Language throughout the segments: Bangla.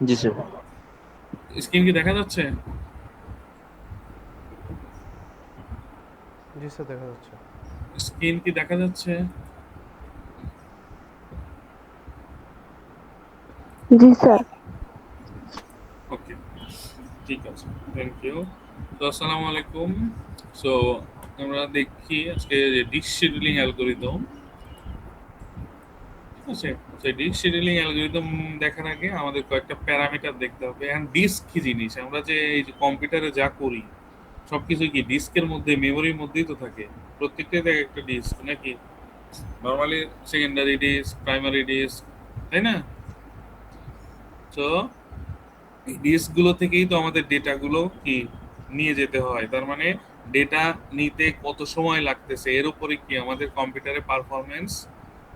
জি স্যার। স্ক্রিন কি দেখা যাচ্ছে? জি স্যার, দেখা যাচ্ছে। স্ক্রিন কি দেখা যাচ্ছে? জি স্যার। ওকে, ঠিক আছে, থ্যাংক ইউ। তো আসসালামু আলাইকুম। সো আমরা দেখি আজকে ডিশ শিডিউলিং অ্যালগরিদম। ঠিক আছে, সেই ডিশ শিডিউলিং অ্যালগরিদম দেখার আগে আমাদের কয়েকটা প্যারামিটার দেখতে হবে। এন্ড ডিস্ক কি জিনিস? আমরা যে এই যে কম্পিউটারে যা করি সবকিছু কি ডিস্কের মধ্যে, মেমোরির মধ্যেই তো থাকে। প্রত্যেকটাই থাকে একটা ডিস্ক নাকি? Normally secondary disk, primary disk, তাই না? তো এই ডিস্ক গুলো থেকেই তো আমাদের ডেটা গুলো কি নিয়ে যেতে হয়। তার মানে ডেটা নিতে কত সময় লাগতেছে এর উপরে কি আমাদের কম্পিউটারের পারফরমেন্স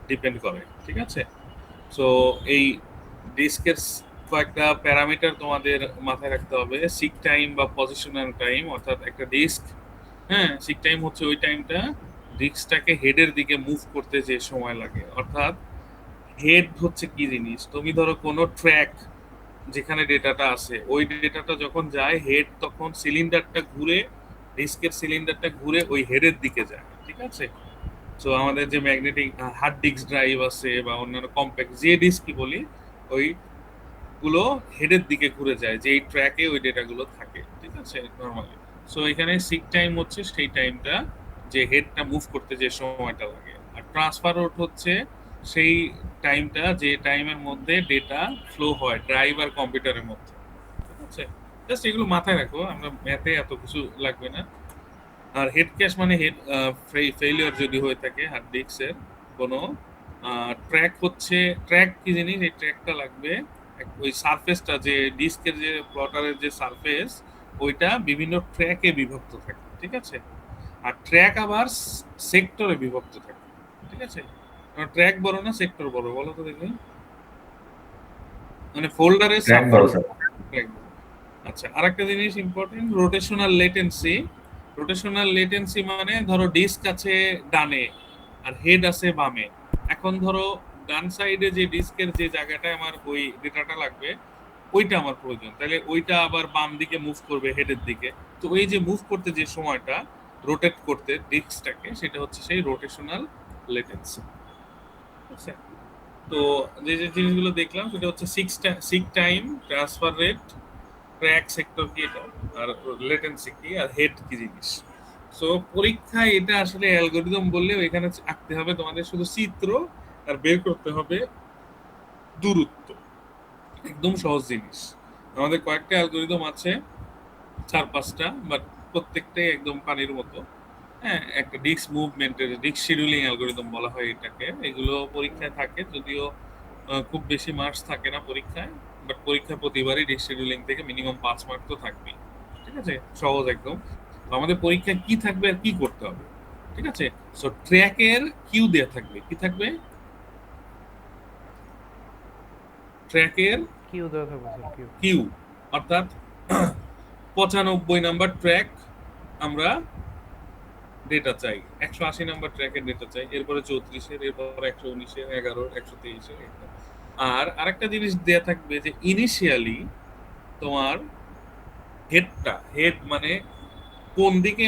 ডিপেন্ড করে। ঠিক আছে, সো এই ডিস্কের কয়েকটা প্যারামিটার তোমাদের মাথায় রাখতে হবে। সিক টাইম বা পজিশনাল টাইম, অর্থাৎ একটা ডিস্ক, হ্যাঁ, সিক টাইম হচ্ছে ওই টাইমটা ডিস্কটাকে হেডের দিকে মুভ করতে যে সময় লাগে। অর্থাৎ হেড হচ্ছে কি জিনিস? তুমি ধরো কোনো ট্র্যাক যেখানে ডেটাটা আছে, ওই ডেটাটা যখন যায় হেড, তখন সিলিন্ডারটা ঘুরে, ডিস্কের সিলিন্ডারটা ঘুরে ওই হেডের দিকে যায়। ঠিক আছে, তো আমাদের যে ম্যাগনেটিক হার্ড ডিস্ক ড্রাইভ আছে বা অন্যান্য কম্প্যাক্ট যে ডিস্কই বলি, ওই গুলো হেডের দিকে ঘুরে যায়, যে এই ট্র্যাকে ওই ডেটাগুলো থাকে। ঠিক আছে, নরমালি। সো এখানে সিক টাইম হচ্ছে সেই টাইমটা যে হেডটা মুভ করতে যে সময়টা লাগে, আর ট্রান্সফার রুট হচ্ছে সেই টাইমটা যে টাইমের মধ্যে ডেটা ফ্লো হয় ড্রাইভ আর কম্পিউটারের মধ্যে। ঠিক আছে, জাস্ট এগুলো মাথায় রাখো, আমরা ম্যাথে এত কিছু লাগবে না। আর হেড ক্যাশ মানে হেড ফেলিওর যদি হয়ে থাকে হার্ড ডিস্কের কোনো ট্র্যাক হচ্ছে, ট্র্যাক কি জিনিস? এই ট্র্যাকটা লাগবে ওই সারফেসটা, যে ডিস্কের যে প্লটারের যে সারফেস, ওইটা বিভিন্ন ট্র্যাকে বিভক্ত থাকে। ঠিক আছে, আর ট্র্যাক আবার সেক্টরে বিভক্ত থাকে। ঠিক আছে, ট্র্যাক বড় না সেক্টর বড় বলো তো দেখি? মানে ফোল্ডারের সাব ট্র্যাক বড় স্যার। ট্র্যাক। আচ্ছা, আরেকটা জিনিস important, rotational latency. Rotational latency মানে ধরো ডিস্ক আছে ডানে আর হেড আছে বামে। এখন ধরো ডান সাইডে যে ডিস্কের যে জায়গাটায় আমার ওই ডেটাটা লাগবে, ওইটা আমার প্রয়োজন, তাহলে ওইটা আবার বাম দিকে মুভ করবে হেডের দিকে। তো ওই যে মুভ করতে যে সময়টা, রোটেট করতে ডিস্কটাকে, সেটা হচ্ছে সেই রোটেশনাল লেটেন্সি। আচ্ছা, তো যে যে জিনিসগুলো দেখলাম সেটা হচ্ছে seek time, transfer rate, track sector কি এটা, আর লেটেন্সি কি, আর হেড কি জিনিস। সো পরীক্ষায় এটা আসলে অ্যালগরিদম বললে এখানে আঁকতে হবে তোমাদের শুধু চিত্র, আর বের করতে হবে দূরত্ব। একদম সহজ জিনিস। আমাদের কয়েকটা অ্যালগরিদম আছে, 4-5টা, বাট প্রত্যেকটাই একদম পানির মতো। হ্যাঁ, একটা ডিস্ক মুভমেন্টের ডিস্ক শিডিউলিং অ্যালগরিদম বলা হয় এটাকে। এগুলো পরীক্ষায় থাকে, যদিও খুব বেশি মার্কস থাকে না পরীক্ষায়, বাট পরীক্ষায় প্রতিবারই ডিস্ক শিডিউলিং থেকে মিনিমাম 5 মার্ক তো থাকবেই। ঠিক আছে, সহজ একদম। তো আমাদের পরীক্ষায় কি থাকবে আর কি করতে হবে? ঠিক আছে, সো ট্র্যাকের কিউ দেয়া থাকবে, কি থাকবে? ট্র্যাকের কিউ দেওয়া থাকবে স্যার, কিউ। কিউ, অর্থাৎ 95 নাম্বার ট্র্যাক আমরা ডেটা চাই, 180 নাম্বার ট্র্যাকের ডেটা চাই, এরপরে 34-এর, এরপর 119-এর, 11-এর, 123-এর। আর আরেকটা জিনিস দেয়া থাকবে যে ইনিশিয়ালি তোমার হেডটা, হেড মানে কোন দিকে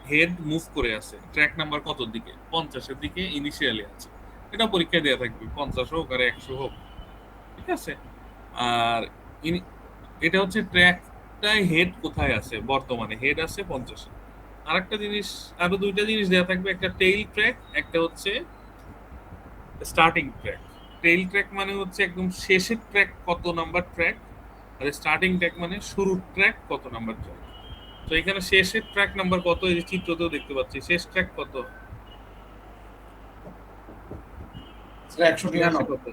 হেড মুভ করে আছে, ট্র্যাক নাম্বার কত দিকে, 50-এর দিকে ইনিশিয়ালি আছে। এটা পরীক্ষায় দেয়া থাকবে, 50 হোক আর 100 হোক। ঠিক আছে, আর এটা হচ্ছে ট্র্যাকটায় হেড কোথায় আছে, বর্তমানে হেড আছে 50-এ। আরেকটা জিনিস, আরো দুইটা জিনিস দেওয়া থাকবে, একটা টেইল ট্র্যাক, একটা হচ্ছে স্টার্টিং ট্র্যাক। টেইল ট্র্যাক মানে হচ্ছে একদম শেষের ট্র্যাক কত number track, are starting track মানে শুরুর ট্র্যাক কত নাম্বার ট্র্যাক। তো এখানে শেষের ট্র্যাক নাম্বার কত, এই যে চিত্রতেও দেখতে পাচ্ছি, শেষ ট্র্যাক কত? 199। কত?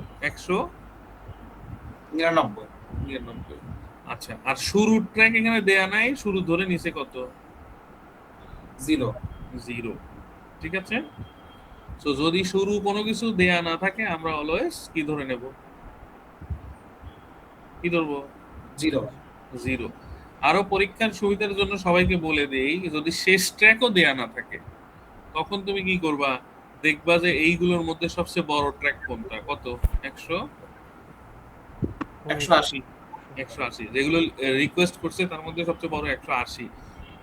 99। 199। আচ্ছা, আর শুরুর ট্র্যাক এখানে দেয়া নাই, শুরু ধরে নিচে কত? 0। 0। ঠিক আছে, তো যদি শুরু কোনো কিছু দেয়া না থাকে আমরা অলওয়েজ কি ধরে নেব? কি ধরবো? 0। 0। আরো পরীক্ষার সুবিধার জন্য সবাইকে বলে দেই, যদি শেষ ট্র্যাকও দেয়া না থাকে তখন তুমি কি করবা? দেখবা যে এইগুলোর মধ্যে সবচেয়ে বড় ট্র্যাক কোনটা, কত? 100, 19। 180। 180 যেগুলো রিকোয়েস্ট করছে তার মধ্যে সবচেয়ে বড় 180।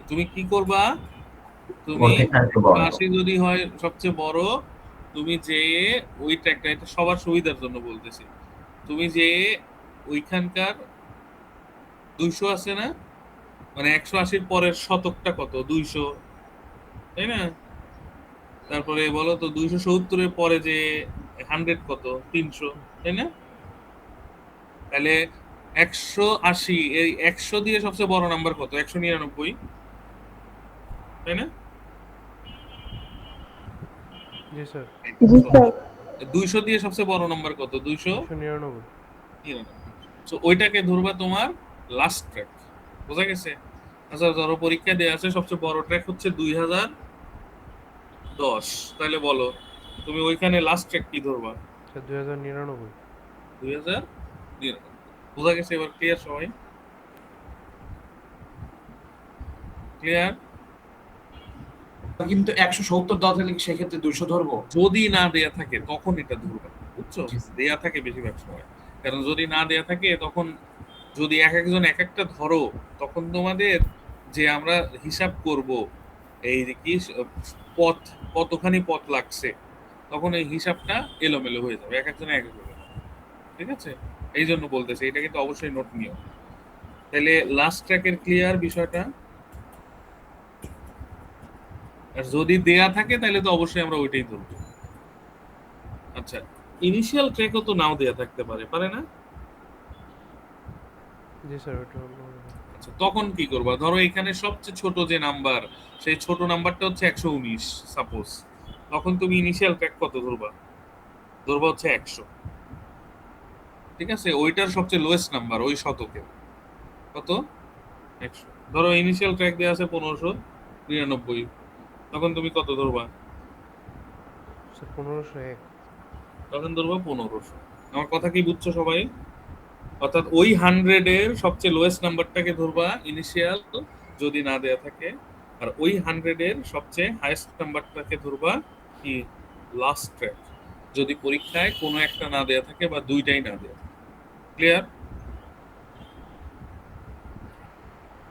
তুমি কি করবা? তুমি প্রত্যেকটা একটু বড় 180 যদি হয় সবচেয়ে বড়, তুমি যে ওই ট্র্যাকটা, এটা সবার সুবিধার জন্য বলতেছি, তুমি যে ওইখানকার 200 আছে না, মানে 180 পরের শতকটা কত? 200, তাই না? তারপরে বলো তো 270 এর পরে যে 100 কত? 300, তাই না? তাহলে 180, এই 100 দিয়ে সবচেয়ে বড় নাম্বার কত? 199, তাই না? জি স্যার। জি স্যার। 200 দিয়ে সবচেয়ে বড় নাম্বার কত? 299। 299। সো ওইটাকে ধরবা তোমার লাস্ট ট্র্যাক। বোঝা গেছে? আচ্ছা, ধরো পরীক্ষা দেয়া আছে সবচেয়ে বড় ট্র্যাক হচ্ছে 2010, তাহলে বলো তুমি ওইখানে লাস্ট ট্র্যাক কি ধরবা? স্যার 2099। 2099। বোঝা গেছে? এবার ক্লিয়ার সবাই? ক্লিয়ার? কিন্তু 170 দেওয়া থাকলে কি সেক্ষেত্রে 200 ধরবো? যদি না দেয়া থাকে তখন এটা ধরবা, বুঝছো? জি। দেয়া থাকে বেশিরভাগ সময়, কারণ যদি না দেয়া থাকে তখন যদি এক একজন এক একটা ধরো, তখন তোমাদের যে আমরা হিসাব করব এই যে কি পথ, কতখানি পথ লাগছে, তখন এই হিসাবটা এলোমেলো হয়ে যাবে, এক একজন এক এক ভাবে। ঠিক আছে? এই জন্য বলতেছি, এটা কিন্তু অবশ্যই নোট নিও। তাহলে লাস্ট ট্র্যাকের ক্লিয়ার বিষয়টা? আর যদি দেয়া থাকে তাহলে তো অবশ্যই আমরা ওইটাই ধরবো। আচ্ছা, ইনিশিয়াল ট্র্যাকও তো নাও দেয়া থাকতে পারে, পারে না? জি স্যার, ওটা হলো। আচ্ছা, তখন কি করবা? ধরো এখানে সবচেয়ে ছোট যে নাম্বার, সেই ছোট নাম্বারটা হচ্ছে 119 সাপোজ, তখন তুমি ইনিশিয়াল ট্র্যাক কত ধরবা? ধরবা হচ্ছে 100। ঠিক আছে? ওইটার সবচেয়ে লোয়েস্ট নাম্বার ওই শতকে কত? 100। ধরো ইনিশিয়াল ট্র্যাক দেওয়া আছে 1599, তখন তুমি কত ধরবা? স্যার 1501। তখন ধরবা 1500। আমার কথা কি বুঝছো সবাই? অর্থাৎ ওই 100 এর সবচেয়ে লোয়েস্ট নাম্বারটাকে ধরবা ইনিশিয়াল, যদি না দেয়া থাকে, আর ওই 100 এর সবচেয়ে হাইয়েস্ট নাম্বারটাকে ধরবা কি? লাস্ট ট্র্যাক, যদি পরীক্ষায় কোনো একটা না দেয়া থাকে বা দুইটাই না দেয়া। ক্লিয়ার?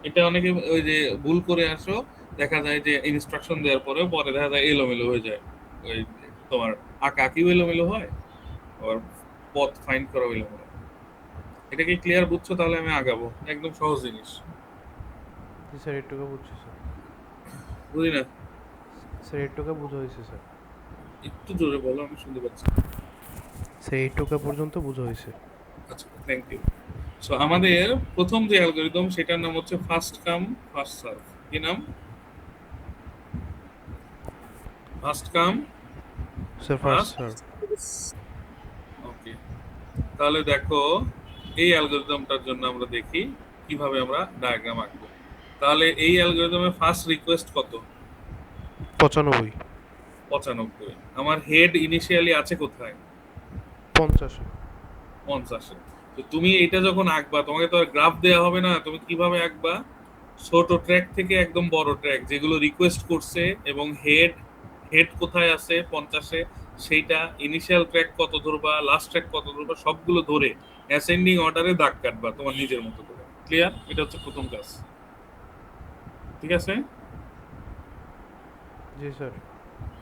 এটা অনেকে ওই যে ভুল করে আসো, দেখা যায় যে ইনস্ট্রাকশন দেওয়ার পরেও পরে দেখা যায় এলোমেলো হয়ে যায়, ওই তোমার আঁকিও এলোমেলো হয়, আবার পথ ফাইন্ড করা এলোমেলো হয়। এটা কি ক্লিয়ার বুঝছো? তাহলে আমি আগাবো, একদম সহজ জিনিস। জি স্যার, এইটুকু বুঝছি স্যার। বুঝি না? স্যার এইটুকু বোঝা হয়েছে স্যার। একটু জোরে বলো, আমি শুনতে পাচ্ছি। স্যার এইটুকু পর্যন্ত বোঝা হয়েছে। আচ্ছা, থ্যাংক ইউ। সো আমাদের প্রথম যে অ্যালগরিদম সেটার নাম হচ্ছে ফার্স্ট কাম ফার্স্ট সার্ভ। কি নাম? First come sir first first. Sir. Okay, তাহলে দেখো এই অ্যালগরিদমটার জন্য আমরা দেখি কিভাবে আমরা ডায়াগ্রাম আঁকবো। তাহলে এই অ্যালগরিদমে ফার্স্ট রিকোয়েস্ট কত? 95। 95। আমার হেড ইনিশিয়ালি আছে কোথায়? 50। 50। তো তুমি এটা যখন আঁকবা, তোমাকে তো আর গ্রাফ দেওয়া হবে না, তুমি কিভাবে আঁকবা? ছোট ট্র্যাক থেকে একদম বড় ট্র্যাক যেগুলো রিকোয়েস্ট করছে, এবং হেড হেড কোথায় আছে 50-এ, সেইটা ইনিশিয়াল ট্র্যাক কত ধরবা, লাস্ট ট্র্যাক কত ধরবা, সবগুলো ধরে অ্যাসেন্ডিং অর্ডারে দাগ কাটবা তোমার নিজের মতো করে। ক্লিয়ার? এটা হচ্ছে প্রথম কাজ। ঠিক আছে? জি স্যার।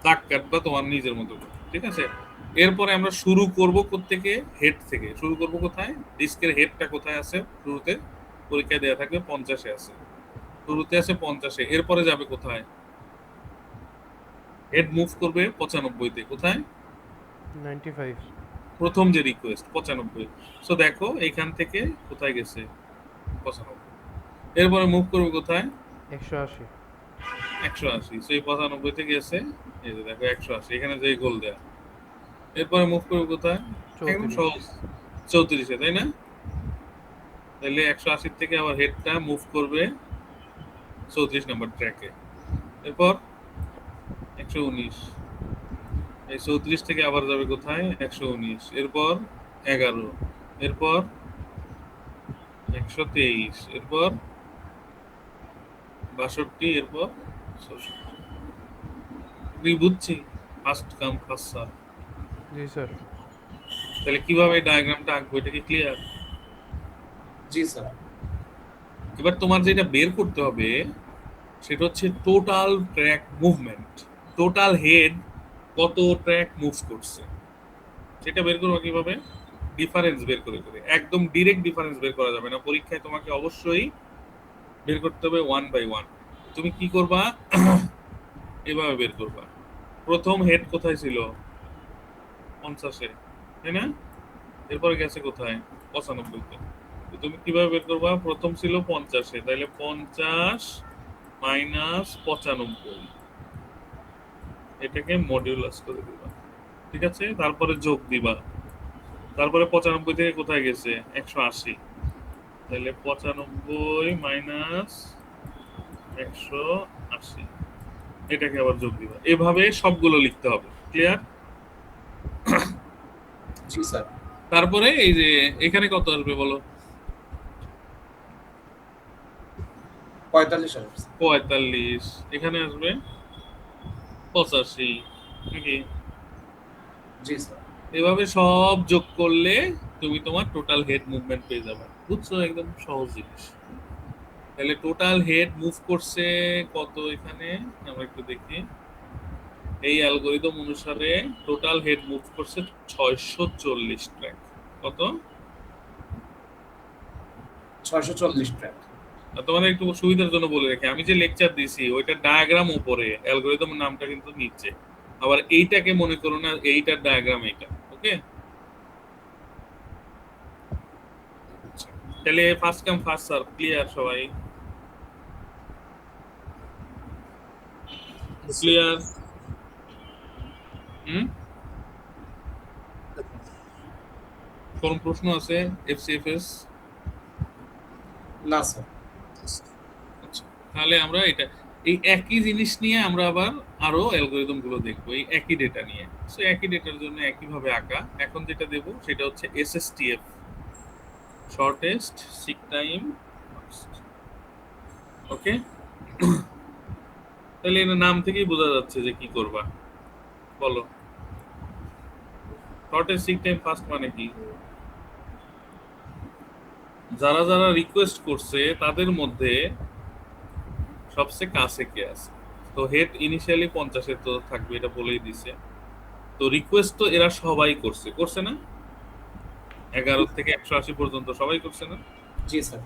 দাগ কাটবা তোমার নিজের মতো করে। ঠিক আছে? এরপরে আমরা শুরু করব কোত্থেকে? হেড থেকে শুরু করব। কোথায়? ডিস্কের হেডটা কোথায় আছে? শুরুতে পরীক্ষায় দেয়া থাকবে 50-এ আছে, শুরুতে আছে 50-এ। এরপরে যাবে কোথায়? হেড মুভ করবে 95-তে। কোথায়? 95। প্রথম যে রিকোয়েস্ট 95। সো দেখো এইখান থেকে কোথায় গেছে? 95। এরপরে মুভ করবে কোথায়? 180। 180। সো এই 95 থেকে গেছে, এই যে দেখো 180, এখানে যে গোল দেয়া। এরপরে মুভ করবে কোথায়? একদম 34। সহজ, 34-এ, তাই না? তাহলে 180 থেকে আবার হেডটা মুভ করবে 34 নম্বর ট্র্যাকে। এরপর 119, এই 34 থেকে আবার যাবে কোথায়? 119। এরপর 11, এরপর 123, এরপর 62, এরপর 64। তুমি বুঝছি ফার্স্ট কাম ফার্স্ট সার্ভ। জি স্যার। তাহলে কিভাবে ডায়াগ্রামটা আঁকবো, এটা কি ক্লিয়ার? জি স্যার। এবার তোমার যেটা বের করতে হবে সেটা হচ্ছে total track movement, total head কত ট্র্যাক মুভ করছে সেটা বের করবো কিভাবে? ডিফারেন্স বের করে করে, একদম ডিরেক্ট ডিফারেন্স বের করা যাবে না, পরীক্ষায় তোমাকে অবশ্যই বের করতে হবে ওয়ান বাই ওয়ান। তুমি কি করবা? এভাবে বের করবা, প্রথম হেড কোথায় ছিল? 50-এ, তাই না? এরপরে গেছে কোথায়? 95-তে। তো তুমি কিভাবে বের করবা? প্রথম ছিল 50-এ, তাহলে 50 মাইনাস 95, এটাকে মডিউলাস করে দিবা, ঠিক আছে? তারপরে যোগ দিবা, তারপরে 95 থেকে কোথায় গেছে? 180, তাহলে 95 মাইনাস 180, এটাকে আবার যোগ দিবা। এভাবে সবগুলো লিখতে হবে, ক্লিয়ার? জি স্যার। তারপরে এই যে এখানে কত আসবে বলো? 45 আসবে স্যার। 45, এখানে আসবে 85 নাকি? জি স্যার। এভাবে সব যোগ করলে তুমি তোমার টোটাল হেড মুভমেন্ট পেয়ে যাবে, বুঝছো? একদম সহজ জিনিস। তাহলে টোটাল হেড মুভ করছে কত এখানে আমরা একটু দেখি। এই অ্যালগরিদম অনুসারে টোটাল হেড মুভ করছে 640 ট্র্যাক। কত? 640 ট্র্যাক। আর তোমাদের একটু সুবিধার জন্য বলে রাখি, আমি যে লেকচার দিছি ওইটার ডায়াগ্রাম উপরে, অ্যালগরিদমের নামটা কিন্তু নিচে। আবার এইটাকে মনে করো না এইটার ডায়াগ্রাম এইটা, ওকে? তাহলে first come first serve, clear সবাই? ক্লিয়ার? হুম? কোন প্রশ্ন আছে এফসিএফএস? না স্যার। আচ্ছা, তাহলে আমরা এটা এই একই জিনিস নিয়ে আমরা আবার আরো অ্যালগরিদম গুলো দেখবো, এই একই ডেটা নিয়ে। সো একই ডেটার জন্য একইভাবে আঁকা। এখন যেটা দেব সেটা হচ্ছে এসএসটিএফ, শর্টেস্ট সিক টাইম ফার্স্ট, ওকে? তাহলে এর নাম থেকেই বোঝা যাচ্ছে যে কি করবা, বলো? শর্টেস্ট সিক টাইম ফার্স্ট মানে কি? যারা যারা রিকোয়েস্ট করছে তাদের মধ্যে সবচেয়ে কাছে কে আছে? তো হেড ইনিশিয়ালি 50-এ তো থাকবে, এটা বলেই দিছে। তো রিকোয়েস্ট তো এরা সবাই করছে, করছে না? 11 থেকে 180 পর্যন্ত সবাই করছে না? জি স্যার।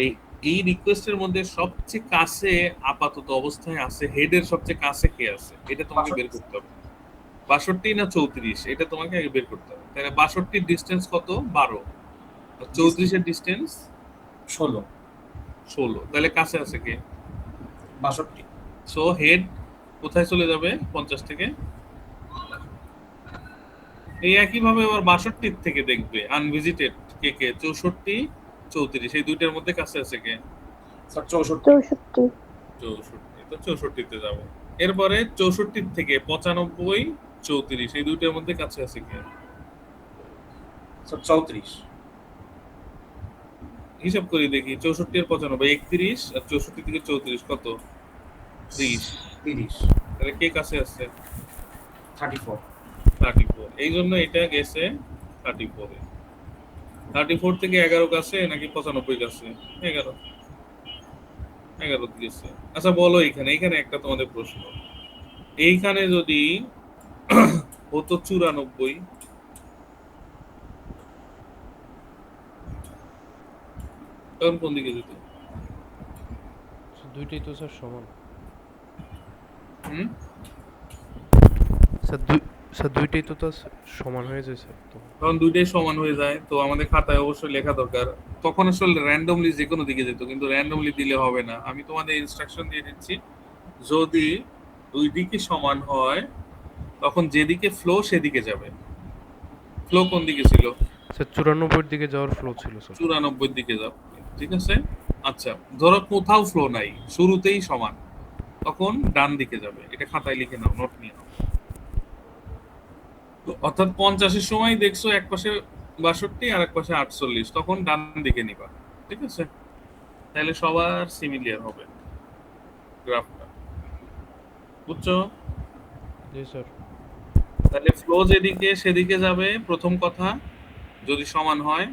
এই এই রিকোয়েস্টের মধ্যে সবচেয়ে কাছে আপাতত অবস্থায় আছে, হেডের সবচেয়ে কাছে কে আছে এটা তোমাকে বের করতে হবে। 62 না 34, এটা তোমাকে আগে বের করতে হবে। তাহলে 62-র ডিসটেন্স কত? 12। আর 34-এর ডিসটেন্স 16। তাহলে কাছে আছে কে? 62। সো হেড কোথায় চলে যাবে 50 থেকে? এই একইভাবে আবার 62 থেকে দেখবে আনভিজিটেড কে কে, 64 34, এই দুইটার মধ্যে কাছে আছে কে? স্যার 64। 64 64, তো 64-তে যাবে। এরপরে 64 থেকে 95 34, এই দুইটার মধ্যে কাছে আছে কে? স্যার 34। হিসাব করে দেখি, 64 আর 95 31, আর 64 থেকে 34 কত? 30। 30। তাহলে কে কাছে আছে? 34। 34, এই জন্য এটা গেছে 34-এ। 34 থেকে 11 কাছে নাকি 95 কাছে? 11, 11 গেছে। আচ্ছা বলো, এখানে এখানে একটা তোমাদের প্রশ্ন, এইখানে যদি হতো 94, তখন কোন দিকে যেত? দুইটাই তো স্যার সমান। হুম? স্যার দুইটাই তো সমান হয়ে যায় স্যার, তো তখন দুইটাই সমান হয়ে যায়, তো আমাদের খাতায় অবশ্যই লেখা দরকার। তখন আসলে র্যান্ডমলি যে কোনো দিকে যেত, কিন্তু র্যান্ডমলি দিলে হবে না। আমি তোমাদের ইনস্ট্রাকশন দিয়ে দিচ্ছি, যদি দুই দিকে সমান হয় তখন যেদিকে ফ্লো সেদিকে যাবে। ফ্লো কোন দিকে ছিল? স্যার 94-এর দিকে যাওয়ার ফ্লো ছিল স্যার। 94-এর দিকে যাবে, ঠিক আছে? আচ্ছা, ধরো কোথাও ফ্লো নাই, শুরুতেই সমান, তখন ডান দিকে যাবে। এটা খাতায় লিখে নাও, নোট নিয়ে নাও। তো অর্থাৎ 50-এর সময় দেখছো এক পাশে 62 আর এক পাশে 48, তখন ডান দিকে নিবা, ঠিক আছে? তাহলে সবার সিমিলার হবে গ্রাফটা, বুঝছো? জি স্যার। তাহলে ফ্লো যেদিকে সেদিকে যাবে প্রথম কথা, যদি সমান হয়।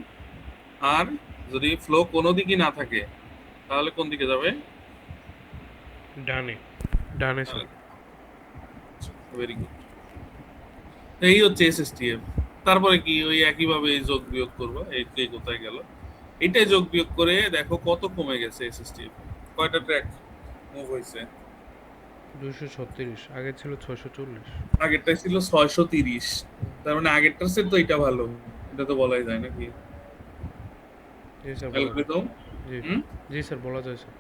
আর যদি ফ্লো কোনো দিকই না থাকে তাহলে কোন দিকে যাবে? ডানে, ডানে স্যার। Very good. এই হচ্ছে এসএসটিএফ। তারপরে কি ওই একইভাবে এই যোগ বিয়োগ করবা, এই কে কোথায় গেল, এইটাই যোগ বিয়োগ করে দেখো কত কমে গেছে এসএসটিএফ। কয়টা ট্র্যাক মুভ হয়েছে? 236, আগে ছিল 640। আগেরটা ছিল 630, তার মানে আগেরটার চেয়ে তো এটা ভালো, এটা তো বলাই যায় নাকি জি স্যার, বলা যায়। অ্যালগরিদম? জি হুম, জি স্যার, বলা যায় স্যার।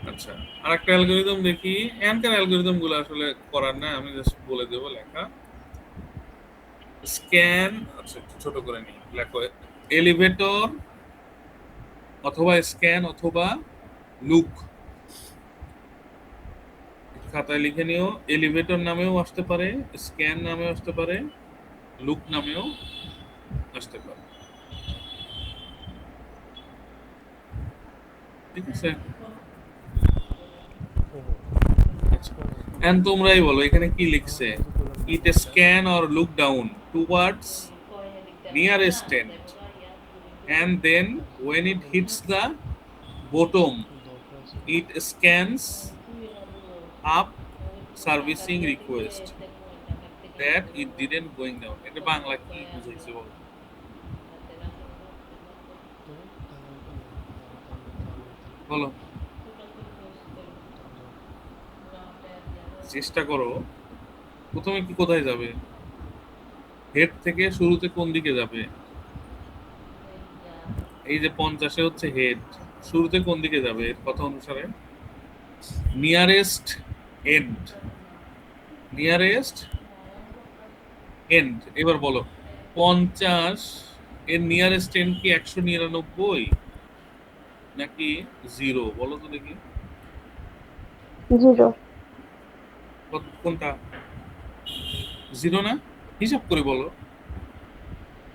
আচ্ছা আরেকটা অ্যালগরিদম দেখি। এখানকার অ্যালগরিদম গুলো আসলে করার না, আমি জাস্ট বলে দেবো লেখা। স্ক্যান, আচ্ছা একটু ছোট করে নিই, লেখো এলিভেটর অথবা স্ক্যান অথবা লুক। খাতায় লিখে নিও, এলিভেটর নামেও আসতে পারে, স্ক্যান নামেও আসতে পারে, লুক নামেও আসতে পারে। ঠিক আছে, আচ্ছা এখন তোমরাই বলো এখানে কি লিখছে। It scan or look down towards nearest end and then when it hits the bottom it scans up servicing request that it didn't going down. এটা বাংলা কি বুঝাইছে বলো? বলো, চেষ্টা করো। প্রথমে কি কোথায় যাবে? হেড থেকে শুরুতে কোন দিকে যাবে? এই যে 50-এ হচ্ছে হেড, শুরুতে কোন দিকে যাবে এর কথা অনুসারে? Nearest end, nearest end. এবার বলো 50 এর নিয়ারেস্ট এন্ড কি 199 নাকি 0? বলো তো দেখি 0। কোনটা? 0 না? হিসাব করে বলো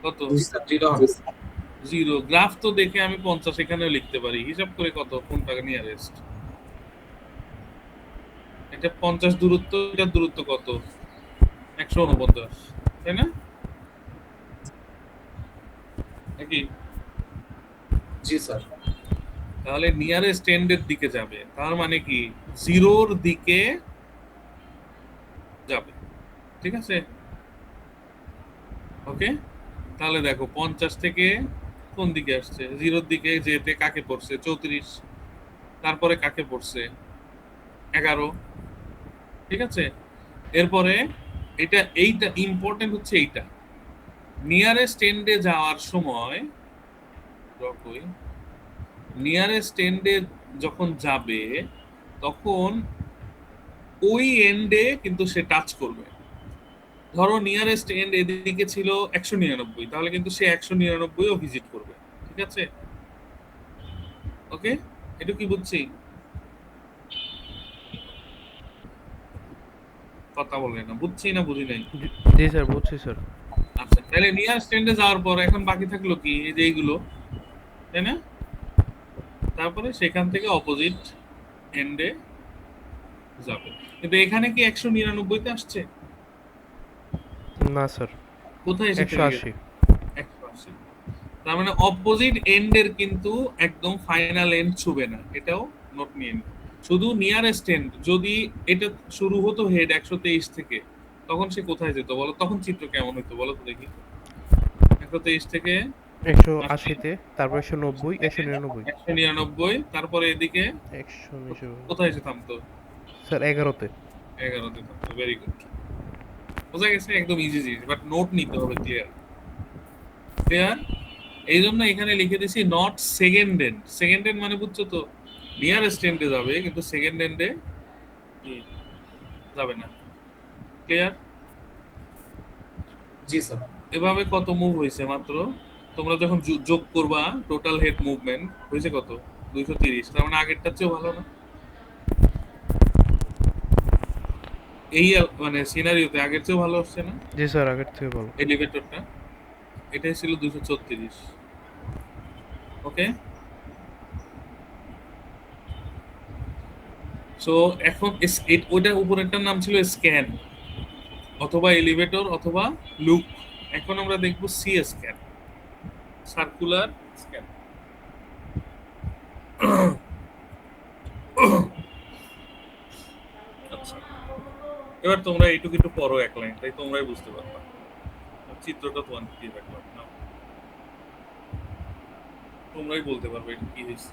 কত? জি স্যার, 0 হবে। 0। গ্রাফ তো দেখে আমি 50 এখানেও লিখতে পারি, হিসাব করে কত কোনটা নিয়ারেস্ট? এটা 50 দূরত্ব, এটার দূরত্ব কত? 149, তাই না? নাকি? জি স্যার। তাহলে নিয়ারেস্ট এন্ডের দিকে যাবে, তার মানে কি 0-র দিকে যাবে। ঠিক আছে, ওকে। তাহলে দেখো 50 থেকে কোন দিকে আসছে? 0-র দিকে যেতে কাকে পড়ছে? 34। তারপরে কাকে পড়ছে? 11। ঠিক আছে, এরপরে এটা, এইটা ইম্পর্টেন্ট হচ্ছে এইটা, নিয়ারেস্ট এন্ডে যাওয়ার সময় নিয়ারেস্ট এন্ডে যখন যাবে তখন ওই এন্ডে কিন্তু সে টাচ করবে। ধরো নিয়ারেস্ট এন্ড এদিকে ছিল 199, তাহলে কিন্তু সে 199ও ভিজিট করবে। ঠিক আছে, ওকে। এটা কি বুঝছি? কথা বলে না, বুঝছি না বুঝি নাই? জি স্যার, বুঝছি স্যার। আচ্ছা তাহলে নিয়ারেস্ট এন্ডে যাওয়ার পর এখন বাকি থাকলো কি? এই যে এইগুলো, তাই না? তারপরে সেখান থেকে অপোজিট এন্ডে যাবে। কিন্তু এখানে কি 199-তে আসছে? না স্যার, কোথায় এসে থেমে গেছে? 180। 180। তার মানে অপোজিট এন্ডের কিন্তু একদম ফাইনাল এন্ড ছুবে না, এটাও নোট নিয়ে নিন। শুধু নিয়ারেস্ট এন্ড, যদি এটা শুরু হতো হেড 123 থেকে, তখন সে কোথায় যেত বলো? তখন চিত্র কেমন হতো বলো তো দেখি। 123 থেকে 180-তে, তারপর 190, 199। 199, তারপরে এদিকে 190 কোথায় এসে থামতো? স্যার 11-তে। 11-তে থামতো। ভেরি গুড, বোঝা গেছে? একদম ইজি জিনিস, বাট নোট নিতে হবে। ক্লিয়ার? ক্লিয়ার? এই জন্য এখানে লিখে দিছি not second end. Second end মানে বুঝছো তো, নিয়ারেস্ট এন্ডে যাবে কিন্তু সেকেন্ড এন্ডে যাবে না। ক্লিয়ার? জি স্যার। এভাবে কত মুভ হয়েছে মাত্র? তোমরা যখন যোগ করবা টোটাল হেড মুভমেন্ট হয়েছে কত? 230। তার মানে আগেরটার চেয়েও ভালো না? এই মানে সিনারিওতে আগের চেয়েও ভালো আসছে না? জি স্যার, আগের থেকে ভালো। এলিভেটরটা এটাই ছিল 234। ওকে, সো এখন ওইটার উপরেরটার নাম ছিল স্ক্যান অথবা এলিভেটর অথবা লুক। এখন আমরা দেখব সি স্ক্যান। Circular scan. আচ্ছা, এবার তোমরা এইটুকু একটু পড়ো এক লাইন, তাই তোমরাই বুঝতে পারবা। চিত্রটা তোমাদের দিয়ে রাখলাম না, তোমরাই বলতে পারবে এটা কি হয়েছে।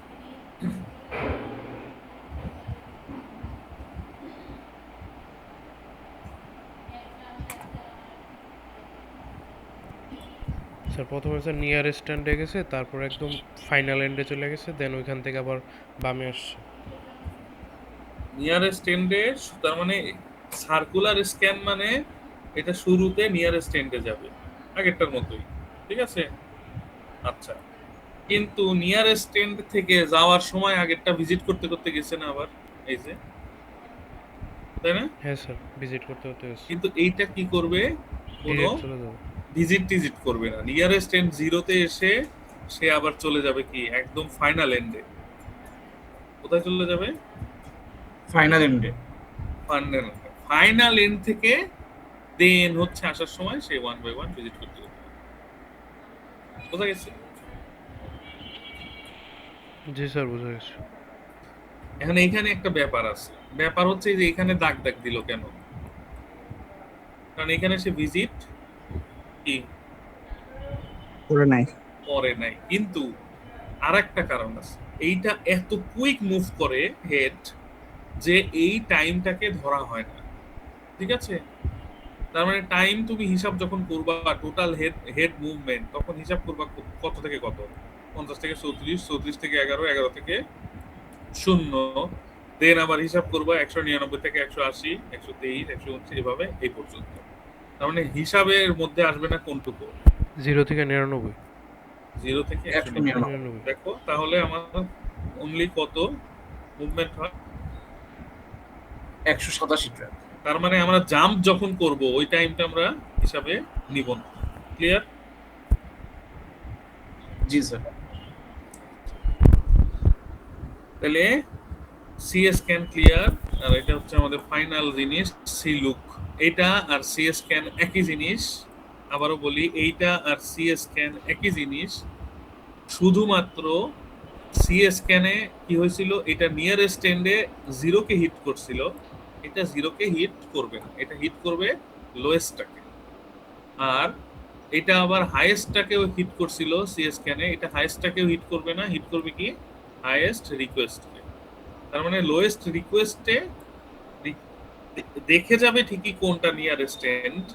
স্যার প্রথমে স্যার নিয়ার স্ট্যান্ডে গেছে, তারপর একদম ফাইনাল এন্ডে চলে গেছে, দেন ওইখান থেকে আবার বামে আসছে। নিয়ারেস্ট এন্ডে, তার মানে সার্কুলার স্ক্যান মানে এটা শুরুতে নিয়ারেস্ট এন্ডে যাবে, আগেরটার মতোই, ঠিক আছে। আচ্ছা, কিন্তু নিয়ারেস্ট এন্ড থেকে যাওয়ার সময় আগেরটা ভিজিট করতে করতে গেছে না আবার, এই যে, তাই না? হ্যাঁ স্যার, ভিজিট করতে হতে গেছে, কিন্তু এইটা কি করবে, কোনো ডিরেক্ট চলে যাবে। ভিজিট টিজিট করবে না, নিয়ারেস্ট এন্ড জিরোতে এসে সে আবার চলে যাবে কি একদম ফাইনাল এন্ডে। কোথায় চলে যাবে? ফাইনাল এন্ডে। ফাইনাল এন্ড থেকে দেন হচ্ছে আসার সময় সে 1 বাই 1 ভিজিট করতে হবে। বোঝা গেছে? জি স্যার, বোঝা গেছে। এখন এইখানে একটা ব্যাপার আছে, ব্যাপার হচ্ছে যে এখানে দাগ দাগ দিল কেন? কারণ এখানে সে ভিজিট কি করে নাই। করে নাই, কিন্তু আরেকটা কারণ আছে, এইটা এত কুইক মুভ করে হেড যে এই টাইমটাকে ধরা হয় না, ঠিক আছে। তার মানে টাইম তুমি হিসাব যখন করবা টোটাল হেড হেড মুভমেন্ট, তখন হিসাব করবা কত থেকে কত, 50 থেকে 34, 34 থেকে 11, 11 থেকে 0, দেন আবার হিসাব করবা 199 থেকে 180, 123, 129, এভাবে এই পর্যন্ত। তার মানে হিসাবের মধ্যে আসবে না কোনটুকু, 0 থেকে 99। 0 থেকে 199। দেখো তাহলে আমার অনলি কত মুভমেন্ট হয়? 187 ট্র্যাক। তার মানে আমরা জাম্প যখন করব ওই টাইমটা আমরা হিসাবে নিব না। ক্লিয়ার? জি স্যার। তাহলে সি স্ক্যান ক্লিয়ার, আর এটা হচ্ছে আমাদের ফাইনাল জিনিস সি লুক। এটা আর সি স্ক্যান একই জিনিস, আবারও বলি এইটা আর সি স্ক্যান একই জিনিস, শুধুমাত্র সি স্ক্যানে কি হয়েছিল, এটা নিয়ারেস্ট এন্ডে 0 কে হিট করছিল, এটা 0 কে হিট করবে না, এটা হিট করবে লোয়েস্টটাকে। আর এটা আবার হাইয়েস্টটাকেও হিট করছিল সি স্ক্যানে, এটা হাইয়েস্টটাকেও হিট করবে না, হিট করবে কি হাইয়েস্ট রিকোয়েস্টকে। তার মানে লোয়েস্ট রিকোয়েস্টে দেখে যাবে ঠিকই কোনটা নিয়ারেস্ট এন্ড,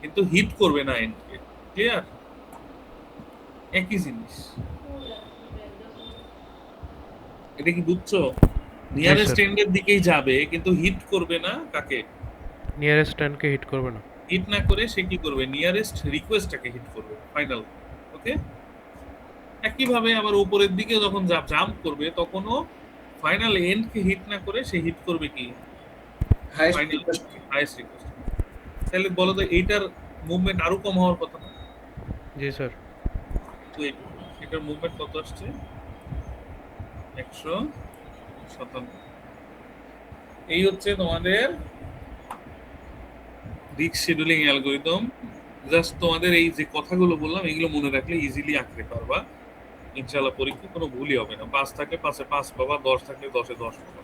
কিন্তু হিট করবে না এন্ডকে। ক্লিয়ার? একই জিনিস, এটা কি বুঝছো? নিয়ারেস্ট এন্ডের দিকেই যাবে কিন্তু হিট করবে না কাকে, নিয়ারেস্ট স্ট্যান্ডকে হিট করবে না। হিট না করে সে কি করবে, নিয়ারেস্ট রিকোয়েস্টটাকে হিট করবে ফাইনাল। ওকে, একইভাবে আবার উপরের দিকে যখন জাম্প করবে তখনও ফাইনাল এন্ডকে হিট না করে সে হিট করবে কি হাইয়েস্ট রিকোয়েস্ট। তাহলে বলো তো এইটার মুভমেন্ট আরো কম হওয়ার কথা না? জি স্যার। তো এটার মুভমেন্ট কত আসছে? 157। এই হচ্ছে তোমাদের রিস্ক শিডিউলিং অ্যালগরিদম। জাস্ট তোমাদের এই যে কথাগুলো বললাম এগুলো মনে রাখলে ইজিলি আঁকতে পারবা ইনশাআল্লাহ, পরীক্ষা কোনো ভুলই হবে না। 5 থাকলে 5-এ 5 পাবা, 10 থাকলে 10-এ 10 পাবা,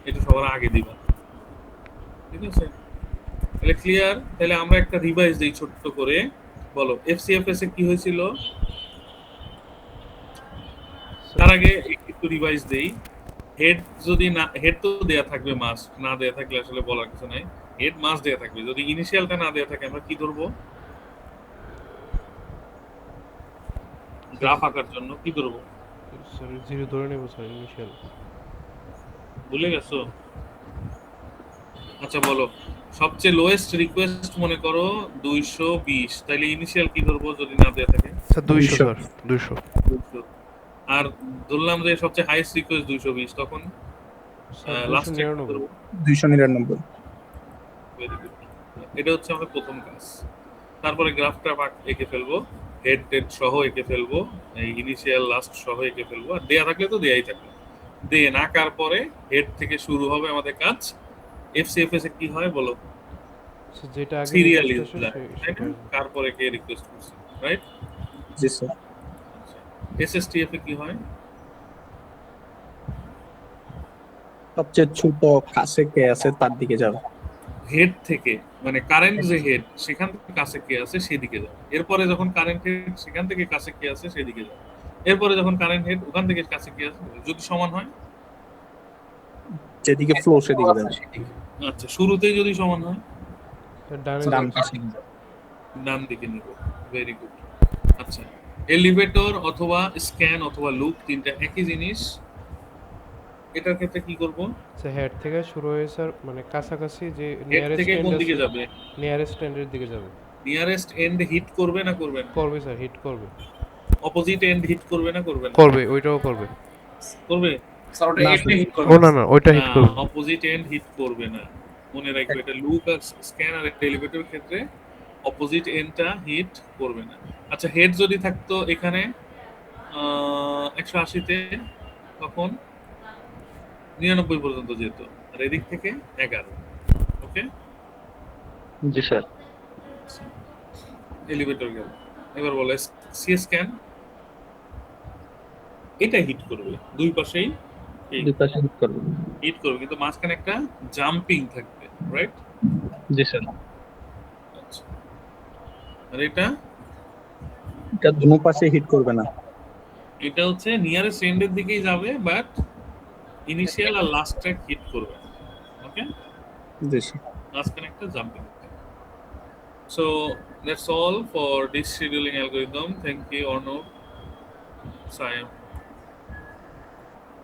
এটা সবার আগে দিবা, ঠিক আছে। তাহলে ক্লিয়ার? তাহলে আমরা একটা রিভাইজ দেই ছোট্ট করে, বলো এফসিএফএস এ কি হয়েছিল তার আগে একটু রিভাইজ দেই। হেড যদি না, হেড তো দেয়া থাকবে, মাস না দেয়া থাকলে আসলে বলার কিছু নাই, হেড মাস দেয়া থাকবে। যদি ইনিশিয়ালটা না দেয়া থাকে আমরা কি ধরবো? গ্রাফ আঁকার জন্য কি ধরবো? স্যার 0 ধরে নেব স্যার, ইনিশিয়াল। ভুলে গেছো? আচ্ছা বলো, সবচেয়ে লোয়েস্ট রিকোয়েস্ট মনে করো 220, তাহলে ইনিশিয়াল কি ধরবো যদি না দেয়া থাকে? Sir 200 sir, 200। আর ধরলাম যে সবচেয়ে হাইয়েস্ট রিকোয়েস্ট 220, তখন লাস্ট 299। Very good. এটা হচ্ছে আমাদের প্রথম কাজ। তারপরে গ্রাফটা এঁকে ফেলবো, হেড টেড সহ এঁকে ফেলবো, এই ইনিশিয়াল লাস্ট সহ এঁকে ফেলবো, আর দেয়া থাকলে তো দেয়াই থাকবে। দেন আঁকার পরে হেড থেকে শুরু হবে আমাদের কাজ। এফসিএফএস এ কি হয় বলো? স্যার যেটা আগে সিরিয়াল request ইউজ, আসে তাই না? তারপরে কে রিকোয়েস্ট করছে, রাইট? জি স্যার। আচ্ছা, এসএসটিএফ এ কি হয়? সবচেয়ে ছোট কাছে কে আছে তার দিকে যাবে। হেড থেকে মানে কারেন্ট যে হেড সেখান থেকে কাছে কে আছে সেদিকে যাবে। এরপরে যখন কারেন্ট হেড সেখান থেকে কাছে কে আছে সেদিকে যাবে। এরপরে যখন কারেন্ট হেড ওখান থেকে কাছে কে আছে যদি সমান হয়, যেদিকে ফ্লো সেদিকে যাবে। আচ্ছা শুরুতেই যদি সমান হয় ডানে ডান যাবে। পাশে নিয়ে যাবে। ডান দিকে নিব। Very good. আচ্ছা এলিভেটর অথবা স্ক্যান অথবা লুপ তিনটা একই জিনিস। এটার ক্ষেত্রে কি করব? আচ্ছা হেড থেকে শুরু হয়ে স্যার মানে কাছাকাছি যে হেড নিয়ারেস্ট থেকে এন্ড কোন দিকে আছে, যাবে? নিয়ারেস্ট এন্ডের দিকে যাবে। নিয়ারেস্ট এন্ড হিট করবে না করবে না? করবে স্যার, হিট করবে। অপোজিট এন্ড হিট করবে না করবে না? করবে, ওইটাও করবে। করবে। স্যার ওটা এন্ডে হিট ও না না, ওইটা হিট না, করবে। অপোজিট এন্ড হিট করবে না। মনে রাখবে এটা লুপ আর স্ক্যান আর এলিভেটর ক্ষেত্রে অপোজিট এন্ডটা হিট করবে না। আচ্ছা হেড যদি থাকতো এখানে 180 তে তখন 99 পর্যন্ত যেত আর এদিক থেকে 11। ওকে জি স্যার। এলিভেটর গেল। এবার বলে সি স্ক্যান এটা হিট করবে দুই পাশেই দুই পাশে হিট করবে। হিট করবে কিন্তু মাঝখানে একটা জাম্পিং থাকবে, রাইট? জি স্যার। আচ্ছা আর এটা এটা দুনো পাশে হিট করবে না। এটা হচ্ছে নিয়ারেস্ট এন্ডের দিকেই যাবে বাট ইনিশিয়াল আর লাস্ট ট্র্যাক হিট করবে। ওকে জি স্যার। মাঝখানে একটা জাম্পিং। So that's all for this scheduling algorithm. Thank you, Arnav, Sayam.